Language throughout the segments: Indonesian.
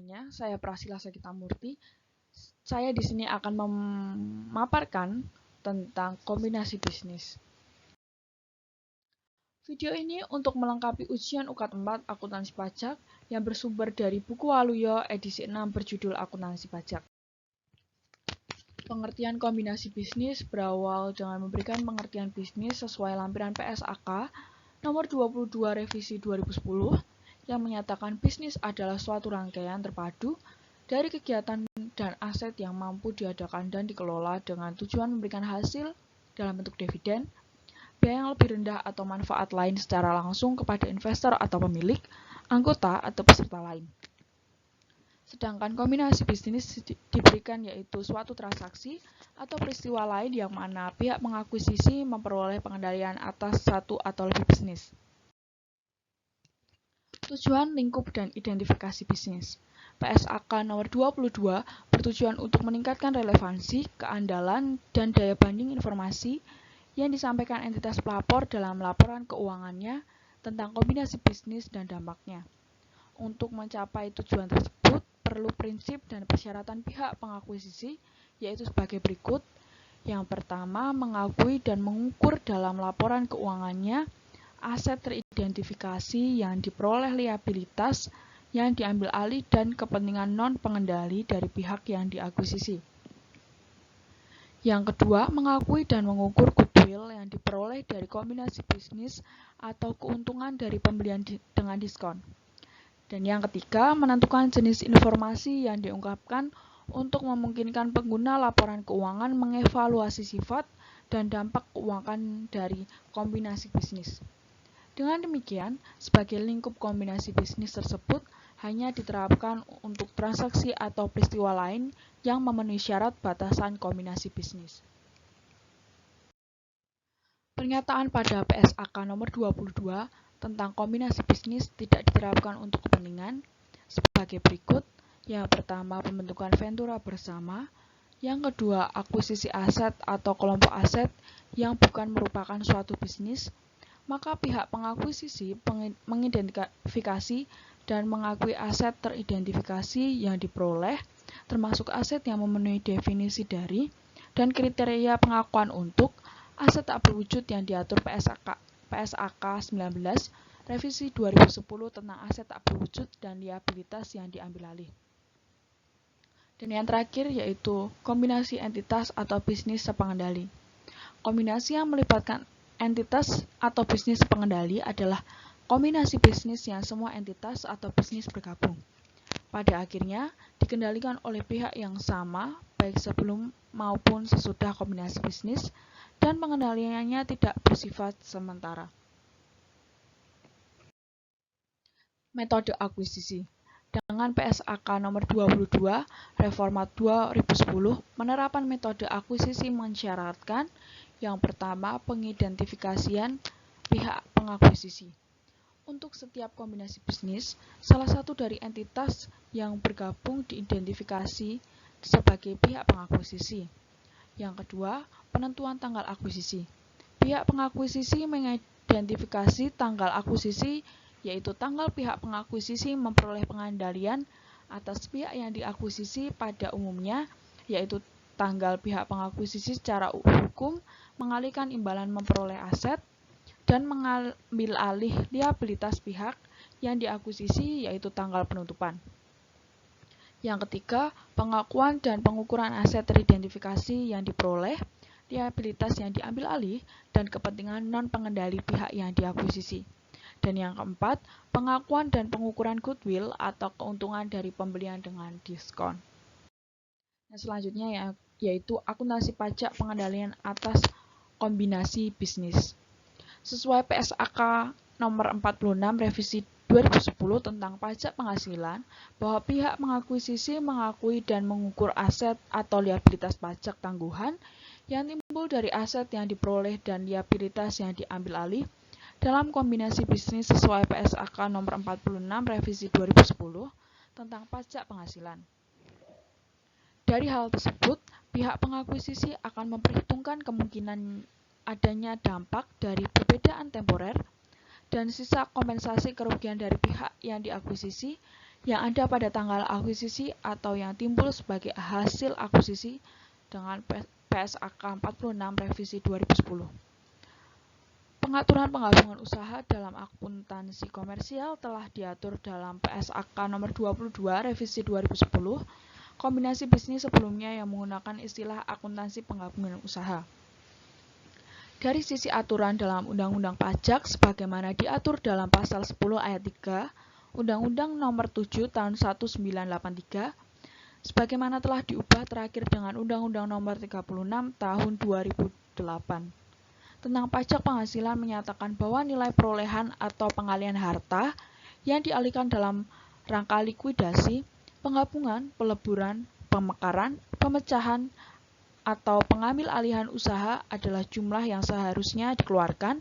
semuanya, saya Prasila Sagita Murti. Saya di sini akan memaparkan tentang kombinasi bisnis. Video ini untuk melengkapi ujian UKAT 4 Akuntansi Pajak yang bersumber dari buku Waluyo edisi 6 berjudul Akuntansi Pajak. Pengertian kombinasi bisnis berawal dengan memberikan pengertian bisnis sesuai lampiran PSAK nomor 22 revisi 2010 yang menyatakan bisnis adalah suatu rangkaian terpadu dari kegiatan dan aset yang mampu diadakan dan dikelola dengan tujuan memberikan hasil dalam bentuk dividen, biaya yang lebih rendah atau manfaat lain secara langsung kepada investor atau pemilik, anggota, atau peserta lain. Sedangkan kombinasi bisnis diberikan yaitu suatu transaksi atau peristiwa lain yang mana pihak mengakuisisi memperoleh pengendalian atas satu atau lebih bisnis. Tujuan, lingkup, dan identifikasi bisnis. PSAK nomor 22 bertujuan untuk meningkatkan relevansi, keandalan, dan daya banding informasi yang disampaikan entitas pelapor dalam laporan keuangannya tentang kombinasi bisnis dan dampaknya. Untuk mencapai tujuan tersebut, perlu prinsip dan persyaratan pihak pengakuisisi, yaitu sebagai berikut. Yang pertama, mengakui dan mengukur dalam laporan keuangannya aset teridentifikasi yang diperoleh liabilitas yang diambil alih dan kepentingan non-pengendali dari pihak yang diakuisisi. Yang kedua, mengakui dan mengukur goodwill yang diperoleh dari kombinasi bisnis atau keuntungan dari pembelian dengan diskon. Dan yang ketiga, menentukan jenis informasi yang diungkapkan untuk memungkinkan pengguna laporan keuangan mengevaluasi sifat dan dampak keuangan dari kombinasi bisnis. Dengan demikian, sebagai lingkup kombinasi bisnis tersebut hanya diterapkan untuk transaksi atau peristiwa lain yang memenuhi syarat batasan kombinasi bisnis. Pernyataan pada PSAK nomor 22 tentang kombinasi bisnis tidak diterapkan untuk kepentingan sebagai berikut. Yang pertama, pembentukan ventura bersama. Yang kedua, akuisisi aset atau kelompok aset yang bukan merupakan suatu bisnis. Maka pihak pengakuisisi mengidentifikasi dan mengakui aset teridentifikasi yang diperoleh, termasuk aset yang memenuhi definisi dari dan kriteria pengakuan untuk aset tak berwujud yang diatur PSAK 19 revisi 2010 tentang aset tak berwujud dan liabilitas yang diambil alih. Dan yang terakhir yaitu kombinasi entitas atau bisnis sepengendali. Kombinasi yang melibatkan entitas atau bisnis pengendali adalah kombinasi bisnis yang semua entitas atau bisnis bergabung. Pada akhirnya, dikendalikan oleh pihak yang sama, baik sebelum maupun sesudah kombinasi bisnis, dan pengendaliannya tidak bersifat sementara. Metode akuisisi. Dengan PSAK nomor 22, Reformat 2010, penerapan metode akuisisi mensyaratkan yang pertama, pengidentifikasian pihak pengakuisisi. Untuk setiap kombinasi bisnis, salah satu dari entitas yang bergabung diidentifikasi sebagai pihak pengakuisisi. Yang kedua, penentuan tanggal akuisisi. Pihak pengakuisisi mengidentifikasi tanggal akuisisi, yaitu tanggal pihak pengakuisisi memperoleh pengendalian atas pihak yang diakuisisi pada umumnya, yaitu tanggal pihak pengakuisisi secara hukum mengalihkan imbalan memperoleh aset dan mengambil alih liabilitas pihak yang diakuisisi, yaitu tanggal penutupan. Yang ketiga, pengakuan dan pengukuran aset teridentifikasi yang diperoleh, liabilitas yang diambil alih, dan kepentingan non-pengendali pihak yang diakuisisi. Dan yang keempat, pengakuan dan pengukuran goodwill atau keuntungan dari pembelian dengan diskon. Nah, selanjutnya yaitu akuntansi pajak pengendalian atas kombinasi bisnis. Sesuai PSAK nomor 46 revisi 2010 tentang pajak penghasilan, bahwa pihak mengakuisisi mengakui dan mengukur aset atau liabilitas pajak tangguhan yang timbul dari aset yang diperoleh dan liabilitas yang diambil alih dalam kombinasi bisnis sesuai PSAK nomor 46 revisi 2010 tentang pajak penghasilan. Dari hal tersebut, pihak pengakuisisi akan memperhitungkan kemungkinan adanya dampak dari perbedaan temporer dan sisa kompensasi kerugian dari pihak yang diakuisisi yang ada pada tanggal akuisisi atau yang timbul sebagai hasil akuisisi dengan PSAK 46 revisi 2010. Pengaturan penggabungan usaha dalam akuntansi komersial telah diatur dalam PSAK nomor 22 revisi 2010, kombinasi bisnis sebelumnya yang menggunakan istilah akuntansi penggabungan usaha. Dari sisi aturan dalam Undang-Undang Pajak sebagaimana diatur dalam pasal 10 ayat 3 Undang-Undang nomor 7 tahun 1983, sebagaimana telah diubah terakhir dengan Undang-Undang nomor 36 tahun 2008. Tentang pajak penghasilan menyatakan bahwa nilai perolehan atau pengalihan harta yang dialihkan dalam rangka likuidasi, penggabungan, peleburan, pemekaran, pemecahan, atau pengambil alihan usaha adalah jumlah yang seharusnya dikeluarkan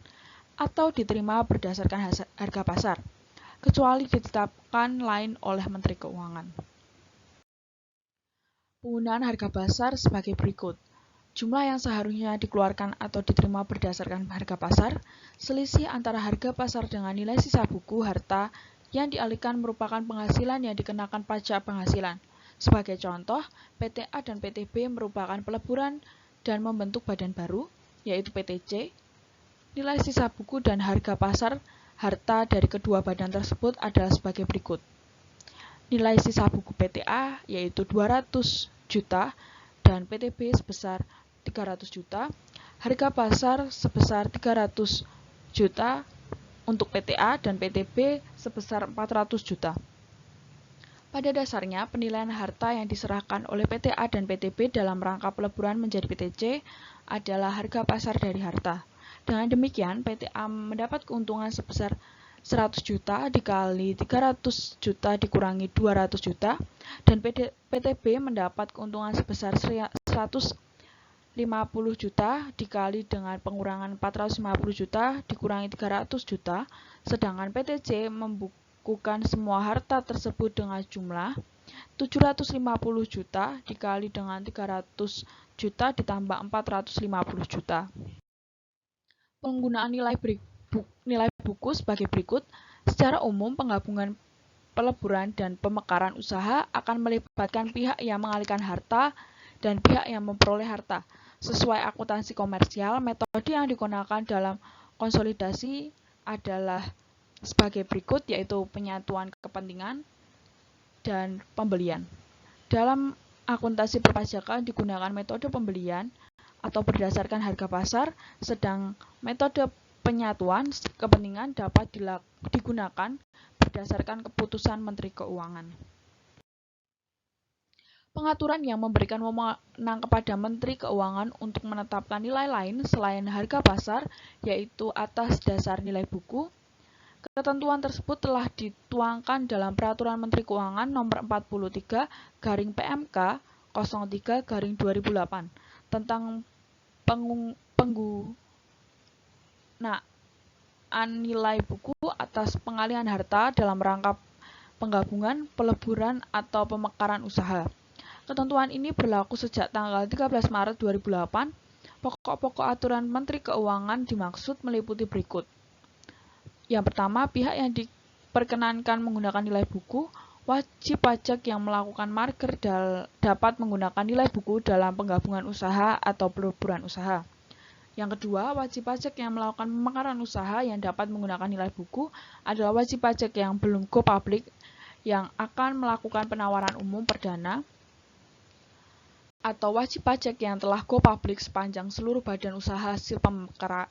atau diterima berdasarkan harga pasar, kecuali ditetapkan lain oleh Menteri Keuangan. Penggunaan harga pasar sebagai berikut. Jumlah yang seharusnya dikeluarkan atau diterima berdasarkan harga pasar, selisih antara harga pasar dengan nilai sisa buku harta yang dialihkan merupakan penghasilan yang dikenakan pajak penghasilan. Sebagai contoh, PTA dan PTB merupakan peleburan dan membentuk badan baru, yaitu PTC. Nilai sisa buku dan harga pasar harta dari kedua badan tersebut adalah sebagai berikut. Nilai sisa buku PTA yaitu 200 juta dan PTB sebesar 300 juta, harga pasar sebesar 300 juta untuk PTA dan PTB sebesar 400 juta. Pada dasarnya, penilaian harta yang diserahkan oleh PTA dan PTB dalam rangka peleburan menjadi PTC adalah harga pasar dari harta. Dengan demikian, PTA mendapat keuntungan sebesar 100 juta dikali 300 juta dikurangi 200 juta, dan PTB mendapat keuntungan sebesar 150 juta dikali dengan pengurangan 450 juta dikurangi 300 juta, sedangkan PTC membukukan semua harta tersebut dengan jumlah 750 juta dikali dengan 300 juta ditambah 450 juta. Penggunaan nilai buku sebagai berikut. Secara umum, penggabungan peleburan dan pemekaran usaha akan melibatkan pihak yang mengalihkan harta dan pihak yang memperoleh harta. Sesuai akuntansi komersial, metode yang digunakan dalam konsolidasi adalah sebagai berikut, yaitu penyatuan kepentingan dan pembelian. Dalam akuntansi perpajakan digunakan metode pembelian atau berdasarkan harga pasar, sedang metode penyatuan kepentingan dapat digunakan berdasarkan keputusan Menteri Keuangan. Pengaturan yang memberikan wewenang kepada Menteri Keuangan untuk menetapkan nilai lain selain harga pasar, yaitu atas dasar nilai buku. Ketentuan tersebut telah dituangkan dalam Peraturan Menteri Keuangan Nomor 43/PMK 03/2008 tentang penggunaan nilai buku atas pengalihan harta dalam rangka penggabungan, peleburan, atau pemekaran usaha. Ketentuan ini berlaku sejak tanggal 13 Maret 2008. Pokok-pokok aturan Menteri Keuangan dimaksud meliputi berikut. Yang pertama, pihak yang diperkenankan menggunakan nilai buku, wajib pajak yang melakukan marker dapat menggunakan nilai buku dalam penggabungan usaha atau peleburan usaha. Yang kedua, wajib pajak yang melakukan pemekaran usaha yang dapat menggunakan nilai buku adalah wajib pajak yang belum go public yang akan melakukan penawaran umum perdana, atau wajib pajak yang telah go public sepanjang seluruh badan usaha hasil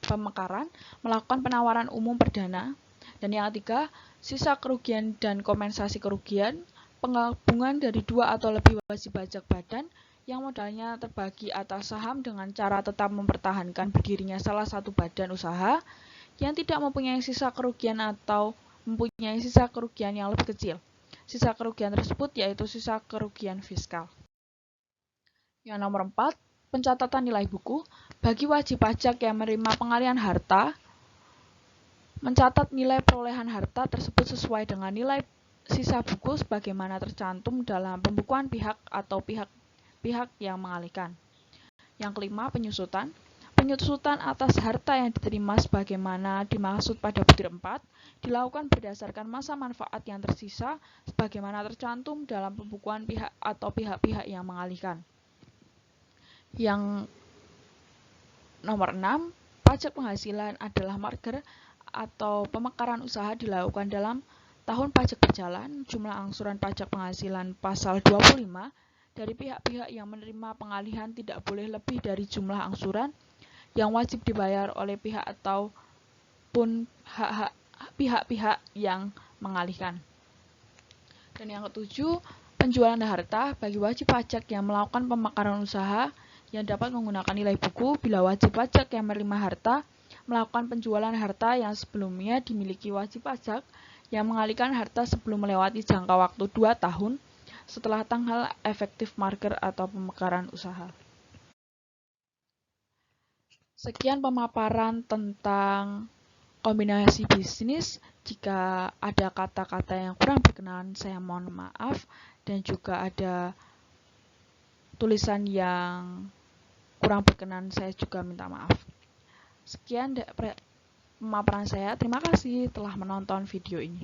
pemekaran melakukan penawaran umum perdana. Dan yang ketiga, sisa kerugian dan kompensasi kerugian, penggabungan dari dua atau lebih wajib pajak badan yang modalnya terbagi atas saham dengan cara tetap mempertahankan berdirinya salah satu badan usaha yang tidak mempunyai sisa kerugian atau mempunyai sisa kerugian yang lebih kecil. Sisa kerugian tersebut yaitu sisa kerugian fiskal. Yang nomor 4, pencatatan nilai buku. Bagi wajib pajak yang menerima pengalihan harta, mencatat nilai perolehan harta tersebut sesuai dengan nilai sisa buku sebagaimana tercantum dalam pembukuan pihak atau pihak yang mengalihkan. Yang kelima, penyusutan. Penyusutan atas harta yang diterima sebagaimana dimaksud pada butir 4 dilakukan berdasarkan masa manfaat yang tersisa sebagaimana tercantum dalam pembukuan pihak atau pihak-pihak yang mengalihkan. Yang nomor 6, pajak penghasilan adalah marker atau pemekaran usaha dilakukan dalam tahun pajak berjalan. Jumlah angsuran pajak penghasilan pasal 25 dari pihak-pihak yang menerima pengalihan tidak boleh lebih dari jumlah angsuran yang wajib dibayar oleh pihak ataupun pihak-pihak yang mengalihkan. Dan yang ketujuh, penjualan harta bagi wajib pajak yang melakukan pemekaran usaha yang dapat menggunakan nilai buku bila wajib pajak yang menerima harta melakukan penjualan harta yang sebelumnya dimiliki wajib pajak yang mengalihkan harta sebelum melewati jangka waktu 2 tahun setelah tanggal efektif marker atau pemekaran usaha. Sekian pemaparan tentang kombinasi bisnis. Jika ada kata-kata yang kurang berkenan, saya mohon maaf. Dan juga ada tulisan yang kurang berkenan, saya juga minta maaf. Sekian pemaparan saya. Terima kasih telah menonton video ini.